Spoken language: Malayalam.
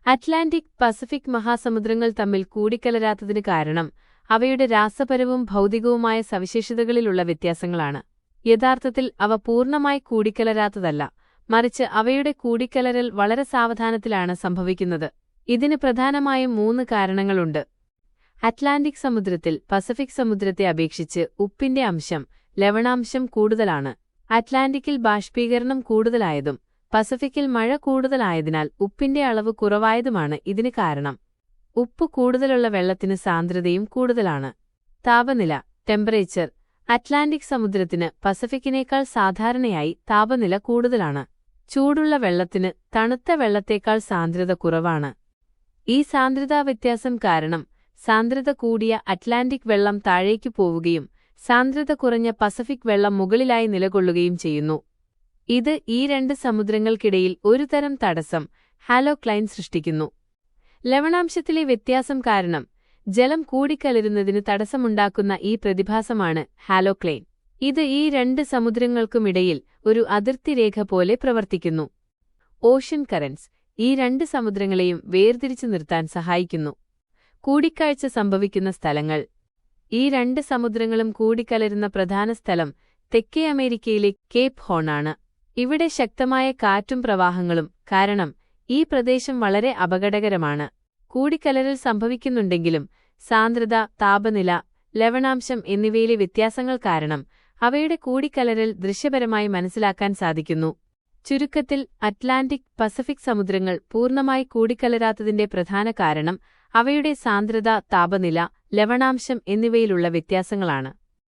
അറ്റ്ലാന്റിക്, പസഫിക് മഹാസമുദ്രങ്ങൾ തമ്മിൽ കൂടിക്കലരാത്തതിന് കാരണം അവയുടെ രാസപരവും ഭൗതികവുമായ സവിശേഷതകളിലുള്ള വ്യത്യാസങ്ങളാണ്. യഥാർത്ഥത്തിൽ അവ പൂർണ്ണമായി കൂടിക്കലരാത്തതല്ല, മറിച്ച് അവയുടെ കൂടിക്കലരൽ വളരെ സാവധാനത്തിലാണ് സംഭവിക്കുന്നത്. ഇതിന് പ്രധാനമായും 3 കാരണങ്ങളുണ്ട്. അറ്റ്ലാന്റിക് സമുദ്രത്തിൽ പസഫിക് സമുദ്രത്തെ അപേക്ഷിച്ച് ഉപ്പിന്റെ അംശം, ലവണാംശം കൂടുതലാണ്. അറ്റ്ലാന്റിക്കിൽ ബാഷ്പീകരണം കൂടുതലായതും പസഫിക്കിൽ മഴ കൂടുതലായതിനാൽ ഉപ്പിന്റെ അളവ് കുറവായതുമാണ് ഇതിന് കാരണം. ഉപ്പ് കൂടുതലുള്ള വെള്ളത്തിന് സാന്ദ്രതയും കൂടുതലാണ്. താപനില, ടെമ്പറേച്ചർ. അറ്റ്ലാന്റിക് സമുദ്രത്തിന് പസഫിക്കിനേക്കാൾ സാധാരണയായി താപനില കൂടുതലാണ്. ചൂടുള്ള വെള്ളത്തിന് തണുത്ത വെള്ളത്തേക്കാൾ സാന്ദ്രത കുറവാണ്. ഈ സാന്ദ്രതാ വ്യത്യാസം കാരണം സാന്ദ്രത കൂടിയ അറ്റ്ലാന്റിക് വെള്ളം താഴേക്കു പോവുകയും സാന്ദ്രത കുറഞ്ഞ പസഫിക് വെള്ളം മുകളിലായി നിലകൊള്ളുകയും ചെയ്യുന്നു. ഇത് ഈ 2 സമുദ്രങ്ങൾക്കിടയിൽ ഒരു തരം തടസ്സം, ഹാലോക്ലൈൻ സൃഷ്ടിക്കുന്നു. ലവണാംശത്തിലെ വ്യത്യാസം കാരണം ജലം കൂടിക്കലരുന്നതിന് തടസ്സമുണ്ടാക്കുന്ന ഈ പ്രതിഭാസമാണ് ഹാലോക്ലൈൻ. ഇത് ഈ 2 സമുദ്രങ്ങൾക്കുമിടയിൽ ഒരു അതിർത്തി രേഖ പോലെ പ്രവർത്തിക്കുന്നു. ഓഷ്യൻ കറന്റ്സ് ഈ 2 സമുദ്രങ്ങളെയും വേർതിരിച്ചു നിർത്താൻ സഹായിക്കുന്നു. കൂടിക്കാഴ്ച സംഭവിക്കുന്ന സ്ഥലങ്ങൾ. ഈ 2 സമുദ്രങ്ങളും കൂടിക്കലരുന്ന പ്രധാന സ്ഥലം തെക്കേ അമേരിക്കയിലെ കേപ്പ് ഹോൺ ആണ്. ഇവിടെ ശക്തമായ കാറ്റും പ്രവാഹങ്ങളും കാരണം ഈ പ്രദേശം വളരെ അപകടകരമാണ്. കൂടിക്കലരൽ സംഭവിക്കുന്നുണ്ടെങ്കിലും സാന്ദ്രത, താപനില, ലവണാംശം എന്നിവയിലെ വ്യത്യാസങ്ങൾ കാരണം അവയുടെ കൂടിക്കലരൽ ദൃശ്യപരമായി മനസ്സിലാക്കാൻ സാധിക്കുന്നു. ചുരുക്കത്തിൽ, അറ്റ്ലാന്റിക്, പസഫിക് സമുദ്രങ്ങൾ പൂർണ്ണമായി കൂടിക്കലരാത്തതിന്റെ പ്രധാന കാരണം അവയുടെ സാന്ദ്രത, താപനില, ലവണാംശം എന്നിവയിലുള്ള വ്യത്യാസങ്ങളാണ്.